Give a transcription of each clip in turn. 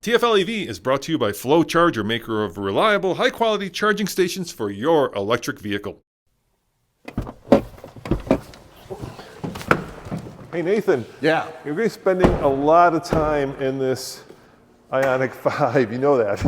TFLev is brought to you by Flow Charger, maker of reliable, high-quality charging stations for your electric vehicle. Hey Nathan. Yeah. You're going to be spending a lot of time in this Ioniq 5, you know that.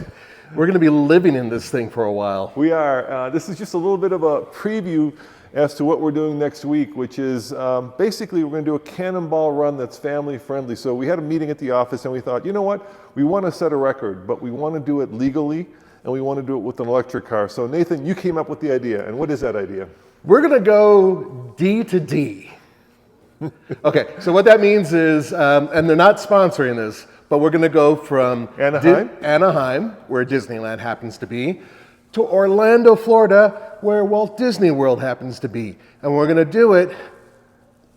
We're going to be living in this thing for a while. We are. This is just a little bit of a preview as to what we're doing next week, which is basically we're going to do a cannonball run that's family friendly. So we had a meeting at the office and we thought, you know what, we want to set a record, but we want to do it legally and we want to do it with an electric car. So Nathan, you came up with the idea, and what is that idea? We're going to go D to D. Okay, so what that means is, and they're not sponsoring this, but we're going to go from Anaheim, where Disneyland happens to be, to Orlando, Florida, where Walt Disney World happens to be. And we're going to do it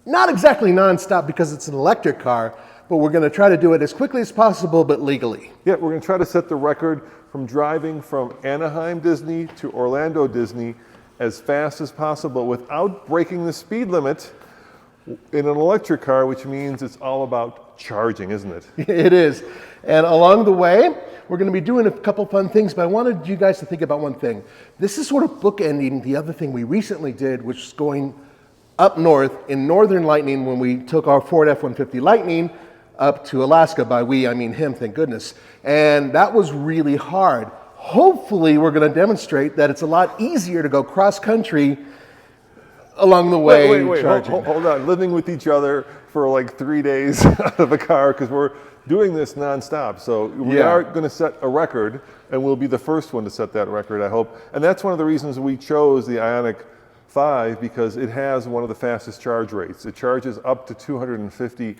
not exactly nonstop because it's an electric car, but we're going to try to do it as quickly as possible, but legally. Yeah, we're going to try to set the record from driving from Anaheim Disney to Orlando Disney as fast as possible without breaking the speed limit in an electric car, which means it's all about charging, isn't it? It is. And along the way, we're going to be doing a couple fun things, but I wanted you guys to think about one thing. This is sort of bookending the other thing we recently did, which is going up north in Northern Lightning when we took our Ford F-150 Lightning up to Alaska. By we, I mean him, thank goodness. And that was really hard. Hopefully, we're going to demonstrate that it's a lot easier to go cross-country along the way. Wait, hold on. Living with each other for like 3 days out of a car because we're doing this nonstop. So we are going to set a record, and we'll be the first one to set that record, I hope. And that's one of the reasons we chose the Ioniq 5, because it has one of the fastest charge rates. It charges up to 250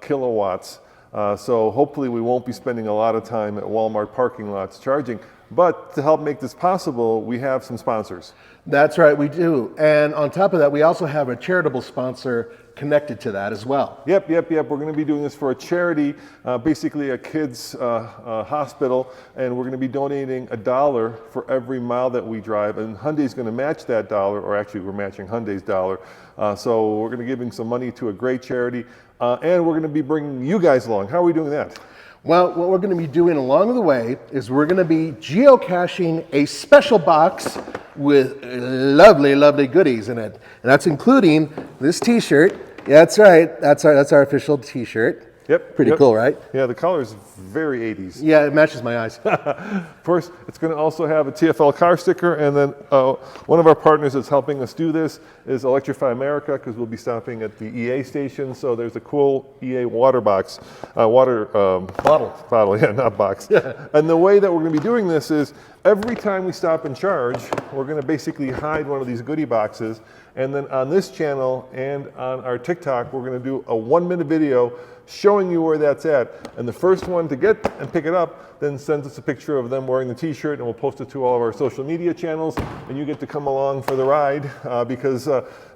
kilowatts. So hopefully we won't be spending a lot of time at Walmart parking lots charging. But to help make this possible, we have some sponsors. That's right, we do. And on top of that, we also have a charitable sponsor connected to that as well. Yep. We're going to be doing this for a charity, basically a kids hospital, and we're going to be donating $1 for every mile that we drive, and Hyundai's going to match that dollar, or actually we're matching Hyundai's dollar. So we're going to be giving some money to a great charity, and we're going to be bringing you guys along. How are we doing that? Well, what we're going to be doing along the way is we're going to be geocaching a special box with lovely, lovely goodies in it. And that's including this t-shirt. Yeah, that's right. That's our official t-shirt. Yep. Pretty cool, right? Yeah, the color is very 80s. Yeah, it matches my eyes. Of course, it's going to also have a TFL car sticker, and then one of our partners that's helping us do this is Electrify America, because we'll be stopping at the EA station. So there's a cool EA water box, bottle, yeah, not box. Yeah. And the way that we're going to be doing this is every time we stop and charge, we're going to basically hide one of these goodie boxes, and then on this channel and on our TikTok, we're going to do a 1-minute video showing you where that's at. And the first one to get and pick it up then sends us a picture of them wearing the t-shirt, and we'll post it to all of our social media channels, and you get to come along for the ride because,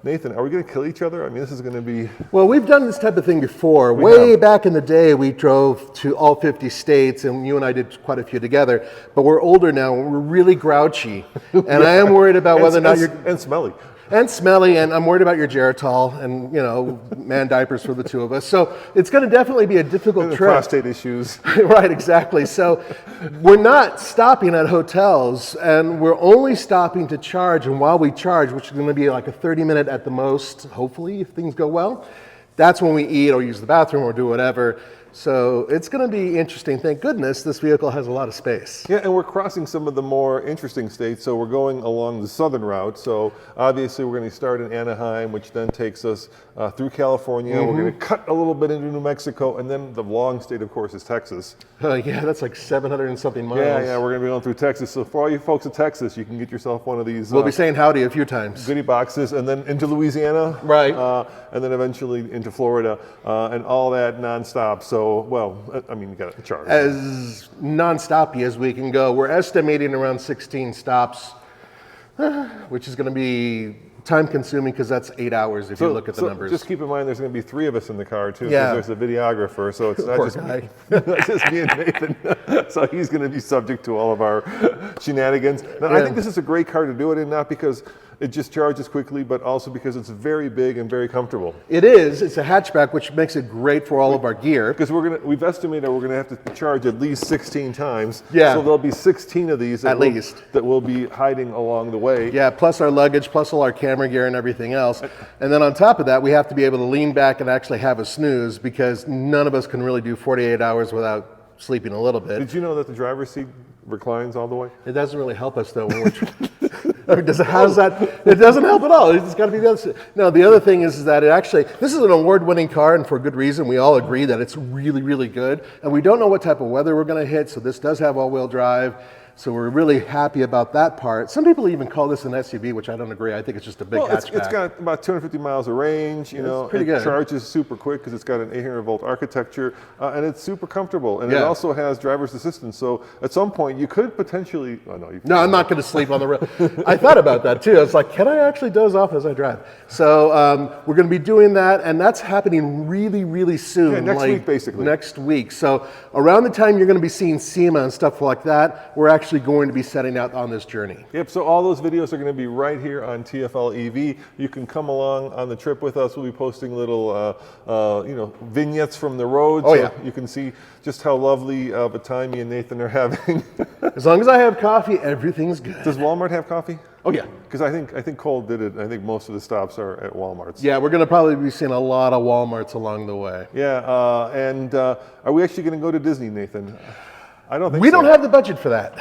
Nathan, are we going to kill each other? I mean, this is going to be... Well, we've done this type of thing before. Way back in the day, we drove to all 50 states, and you and I did quite a few together, but we're older now, and we're really grouchy, and I am worried about whether or not you're... And smelly. And smelly, and I'm worried about your Geritol and, man diapers for the two of us. So it's going to definitely be a difficult trip. Prostate issues. Right, exactly. So we're not stopping at hotels, and we're only stopping to charge. And while we charge, which is going to be like a 30-minute at the most, hopefully, if things go well, that's when we eat or use the bathroom or do whatever. So it's going to be interesting. Thank goodness this vehicle has a lot of space. Yeah, and we're crossing some of the more interesting states. So we're going along the southern route. So obviously we're going to start in Anaheim, which then takes us through California. Mm-hmm. We're going to cut a little bit into New Mexico, and then the long state, of course, is Texas. Yeah, that's like 700 and something miles. Yeah, we're going to be going through Texas. So for all you folks in Texas, you can get yourself one of these. We'll be saying howdy a few times. Goodie boxes, and then into Louisiana. Right. And then eventually into Florida, and all that nonstop. So, well, I mean, you got to charge. As non-stoppy as we can go. We're estimating around 16 stops, which is going to be time-consuming because that's 8 hours if you look at the numbers. Just keep in mind there's going to be 3 of us in the car, too, because Yeah. there's a videographer, so it's not Poor just guy. not just me and Nathan. So he's going to be subject to all of our shenanigans. Now, I think this is a great car to do it in, not because it just charges quickly, but also because it's very big and very comfortable. It is. It's a hatchback, which makes it great for all of our gear. Because we've estimated we're gonna have to charge at least 16 times. Yeah. So there'll be 16 of these At least. that will be hiding along the way. Yeah, plus our luggage, plus all our camera gear and everything else. And then on top of that, we have to be able to lean back and actually have a snooze, because none of us can really do 48 hours without sleeping a little bit. Did you know that the driver's seat reclines all the way? It doesn't really help us though when we're I mean, how's that? It doesn't help at all. It's got to be the other. No, the other thing is that this is an award-winning car, and for good reason. We all agree that it's really, really good. And we don't know what type of weather we're going to hit, so this does have all-wheel drive. So we're really happy about that part. Some people even call this an SUV, which I don't agree. I think it's just a big hatchback. It's got about 250 miles of range. You know, it's pretty good. It charges super quick because it's got an 800-volt architecture, and it's super comfortable. And it also has driver's assistance. So at some point, you could potentially. Oh no, no, I'm not going to sleep on the road. I thought about that too. I was like, can I actually doze off as I drive? So we're going to be doing that, and that's happening really, really soon. Yeah, next week, basically. Next week. So around the time you're going to be seeing SEMA and stuff like that, we're actually going to be setting out on this journey. Yep, so all those videos are going to be right here on TFL EV. You can come along on the trip with us. We'll be posting little vignettes from the road. Oh, so yeah. you can see just how lovely of a time me and Nathan are having. As long as I have coffee, everything's good. Does Walmart have coffee? Oh yeah. Because I think Cole did it. I think most of the stops are at Walmarts. Yeah, we're going to probably be seeing a lot of Walmarts along the way. Yeah, and are we actually going to go to Disney, Nathan? I don't think we so. don't have the budget for that.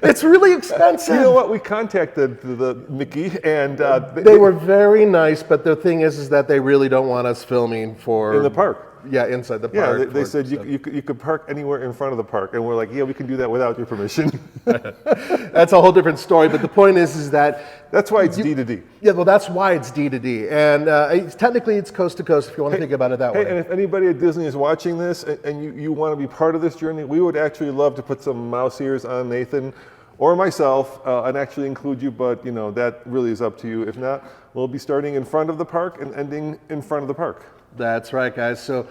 It's really expensive. You know what? We contacted the Mickey, and they were very nice, but the thing is that they really don't want us filming for in the park. Yeah, inside the park. Yeah, they said you could park anywhere in front of the park, and we're like, yeah, we can do that without your permission. That's a whole different story. But the point is that that's why it's D to D. Yeah, well, that's why it's D to D, and technically it's coast to coast if you want to think about it that way. And if anybody at Disney is watching this and you want to be part of this journey, we would actually love to put some mouse ears on Nathan or myself and actually include you, but that really is up to you. If not, we'll be starting in front of the park and ending in front of the park. That's right, guys. So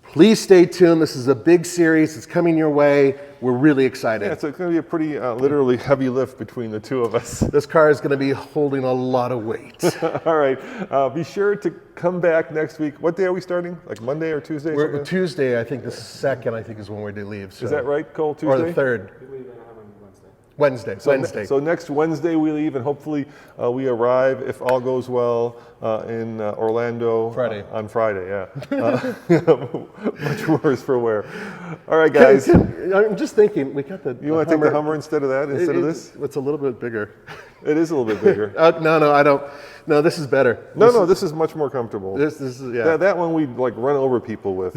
please stay tuned. This is a big series. It's coming your way. We're really excited. Yeah, so it's going to be a pretty literally heavy lift between the two of us. This car is going to be holding a lot of weight. All right. Be sure to come back next week. What day are we starting? Like Monday or Tuesday? We're Tuesday, I think the 2nd, I think is when we're to leave. So. Is that right, Cole? Tuesday? Or the 3rd. Wednesday. So next Wednesday we leave, and hopefully we arrive, if all goes well, in Orlando Friday. On Friday. Yeah, much worse for wear. All right, guys. I'm just thinking, we got the. You want to take the Hummer instead of that? Instead of this? It's a little bit bigger. It is a little bit bigger. No, I don't. No, this is better. This is much more comfortable. This is yeah. That one we'd like run over people with.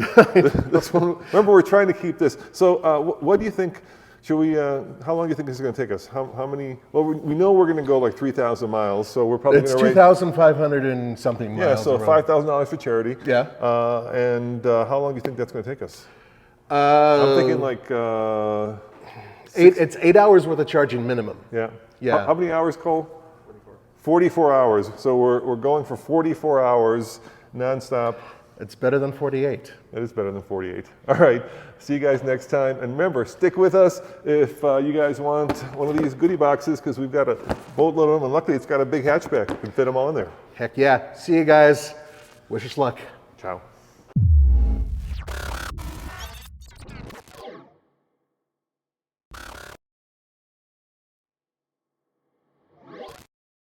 This one. Remember, we're trying to keep this. So, what do you think? Should we? How long do you think this is going to take us? How many? Well, we know we're going to go like 3,000 miles, so we're probably it's going to. 2,500 and something miles. Yeah, so $5,000 for charity. Yeah. And how long do you think that's going to take us? I'm thinking like. It's 8 hours worth of charging minimum. Yeah. Yeah. How many hours, Cole? 44 hours. So we're going for 44 hours nonstop. It's better than 48. It is better than 48. All right. See you guys next time. And remember, stick with us if you guys want one of these goodie boxes, because we've got a boatload of them. And luckily, it's got a big hatchback. You can fit them all in there. Heck yeah. See you guys. Wish us luck. Ciao.